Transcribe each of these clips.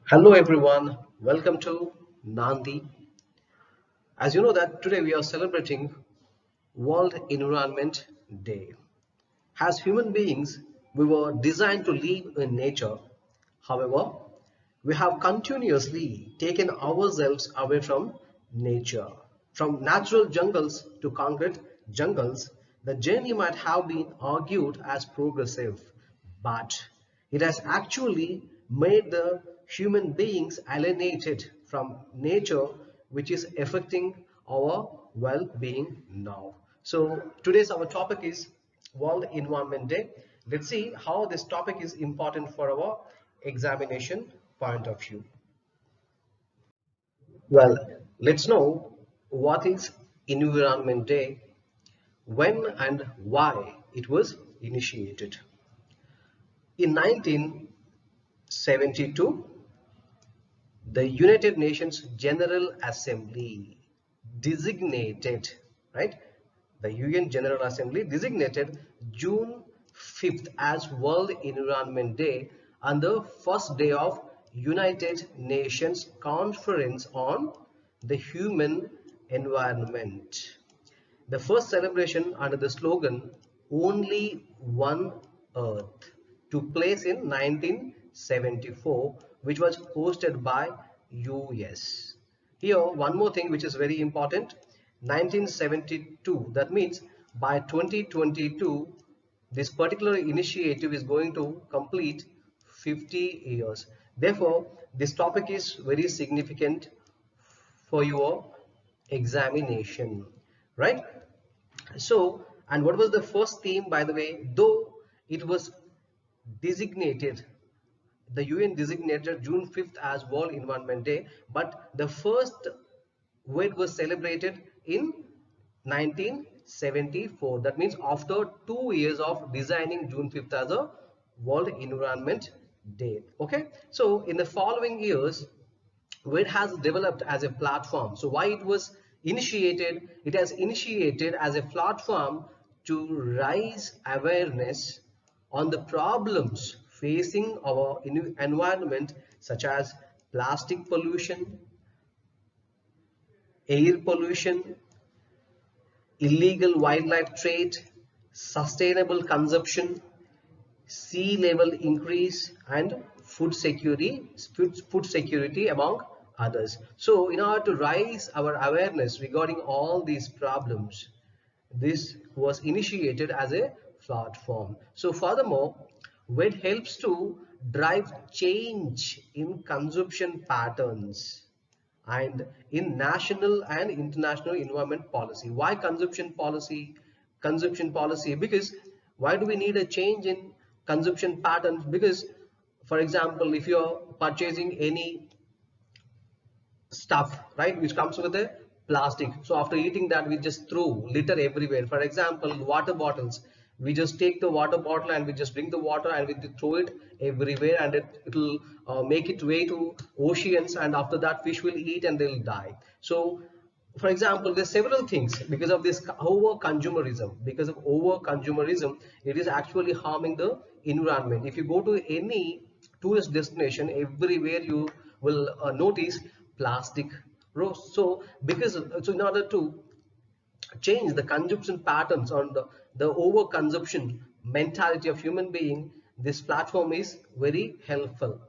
Hello everyone, welcome to Nandhi. As you know that today we are celebrating World Environment Day. As human beings, we were designed to live in nature. However, we have continuously taken ourselves away from nature. From natural jungles to concrete jungles, the journey might have been argued as progressive, but it has actually made the human beings alienated from nature, which is affecting our well-being now. So today's our topic is World Environment Day. Let's see how this topic is important for our examination point of view. Well, let's know what is Environment Day, when and why it was initiated. In 1972, the United Nations General Assembly designated, right? The UN General Assembly designated June 5th as World Environment Day and the first day of United Nations Conference on the Human Environment. The first celebration under the slogan Only One Earth took place in 1974, which was hosted by US. Here, one more thing which is very important, 1972, that means by 2022, this particular initiative is going to complete 50 years. Therefore, this topic is very significant for your examination, right? So, and what was the first theme, by the way? Though it was designated, the UN designated June 5th as World Environment Day, but the first weight was celebrated in 1974. That means after 2 years of designing June 5th as a World Environment Day. Okay, so in the following years, where it has developed as a platform. So why it was initiated? It has initiated as a platform to raise awareness on the problems facing our environment, such as plastic pollution, air pollution, illegal wildlife trade, sustainable consumption, sea level increase, and food security among others. So in order to raise our awareness regarding all these problems, this was initiated as a platform. So furthermore, WED helps to drive change in consumption patterns and in national and international environment policy. Why consumption policy? Consumption policy, because why do we need a change in consumption patterns? Because, for example, if you're purchasing any stuff, right, which comes with a plastic, so after eating that we just throw litter everywhere. For example, water bottles, we just take the water bottle and we just drink the water and we throw it everywhere, and it'll make its way to oceans, and after that fish will eat and they'll die. So for example, there's several things because of this over consumerism. Because of over consumerism, it is actually harming the environment. If you go to any tourist destination, everywhere you will notice plastic rows. So in order to change the consumption patterns on the overconsumption mentality of human being, this platform is very helpful.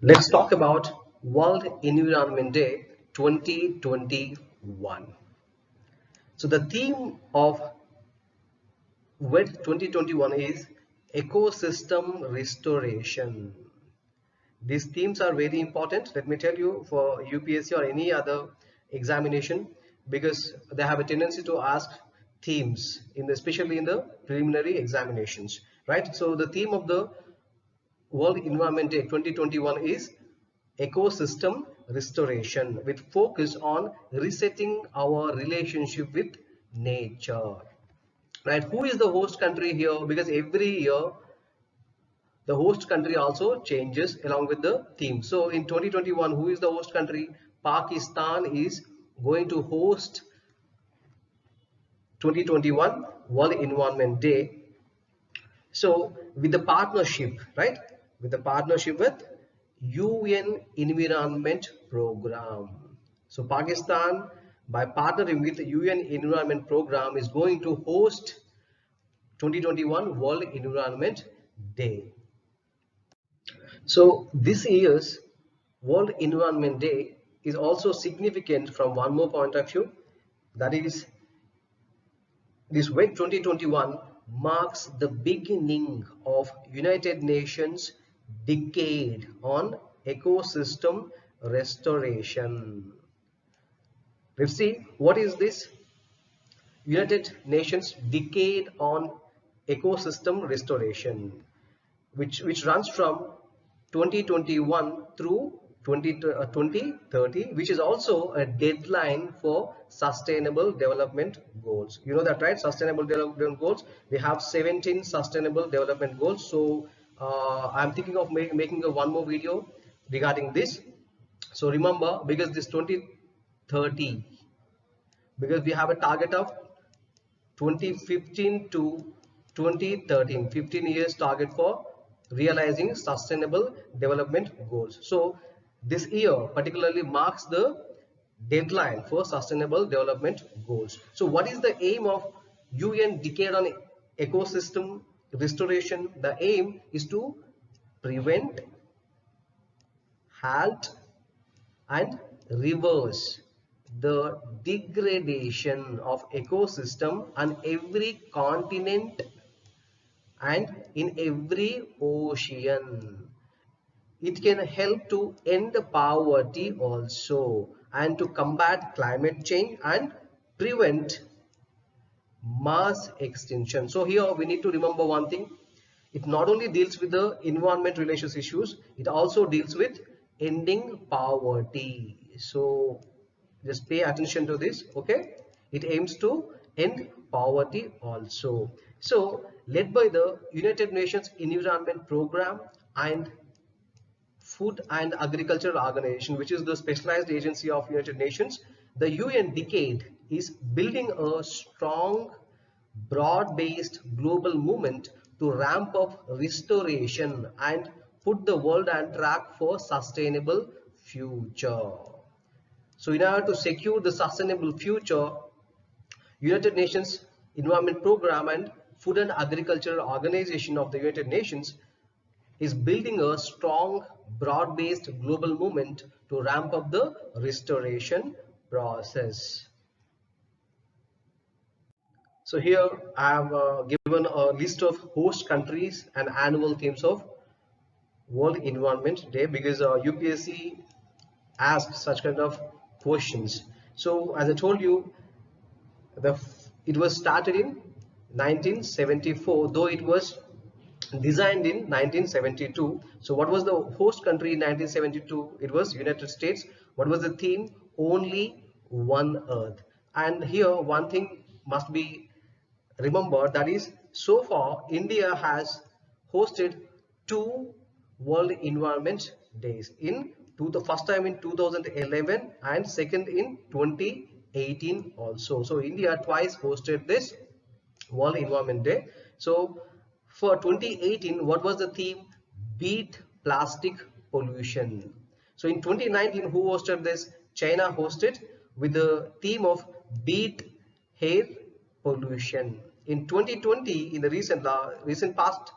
Let's talk about World Environment Day 2021. So the theme of WED 2021 is ecosystem restoration. These themes are very important, let me tell you, for UPSC or any other examination, because they have a tendency to ask themes especially in the preliminary examinations, right? So the theme of the World Environment Day 2021 is ecosystem restoration, with focus on resetting our relationship with nature, right? Who is the host country here? Because every year the host country also changes along with the theme. So in 2021, who is the host country? Pakistan is going to host 2021 World Environment Day. So with the partnership, right, with the partnership with UN Environment Program. So Pakistan, by partnering with the UN Environment Program, is going to host 2021 World Environment Day. So this year's World Environment Day is also significant from one more point of view, that is, this WED 2021 marks the beginning of United Nations decade on ecosystem restoration. Let's see what is this United Nations decade on ecosystem restoration, which runs from 2021 through 2030, which is also a deadline for sustainable development goals. You know that, right? Sustainable development goals, we have 17 sustainable development goals. So I'm thinking of making one more video regarding this. So remember, because this 2030, because we have a target of 2015 to 2013, 15 years target for realizing sustainable development goals. So this year particularly marks the deadline for sustainable development goals. So what is the aim of UN decade on ecosystem restoration? The aim is to prevent, halt and reverse the degradation of ecosystem on every continent and in every ocean. It can help to end poverty also, and to combat climate change and prevent mass extinction. So here we need to remember one thing. It not only deals with the environment relations issues, it also deals with ending poverty. So just pay attention to this, okay? It aims to end poverty also. So led by the United Nations Environment Program and Food and Agriculture Organization, which is the specialized agency of United Nations, the UN decade is building a strong, broad-based global movement to ramp up restoration and put the world on track for sustainable future. So in order to secure the sustainable future, United Nations Environment Program and Food and Agriculture Organization of the United Nations is building a strong, broad-based global movement to ramp up the restoration process. So here I have given a list of host countries and annual themes of World Environment Day, because UPSC asks such kind of questions. So as I told you, it was started in 1974, though it was designed in 1972. So what was the host country in 1972? It was United States. What was the theme? Only one Earth. And here one thing must be remembered, that is, so far India has hosted 2 World Environment Days. The first time in 2011 and second in 2018 also. So India twice hosted this World Environment Day. So for 2018, what was the theme? Beat plastic pollution. So in 2019, who hosted this? China hosted with the theme of beat air pollution. In 2020, in the recent past,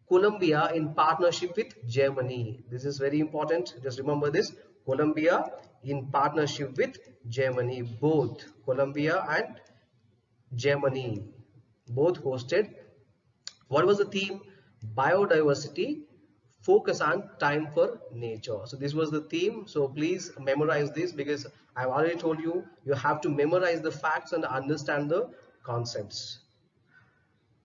Colombia in partnership with Germany. This is very important. Just remember this. Colombia in partnership with Germany. Both Colombia and Germany both hosted. What was the theme? Biodiversity, focus on time for nature. So this was the theme. So please memorize this, because I've already told you, you have to memorize the facts and understand the concepts.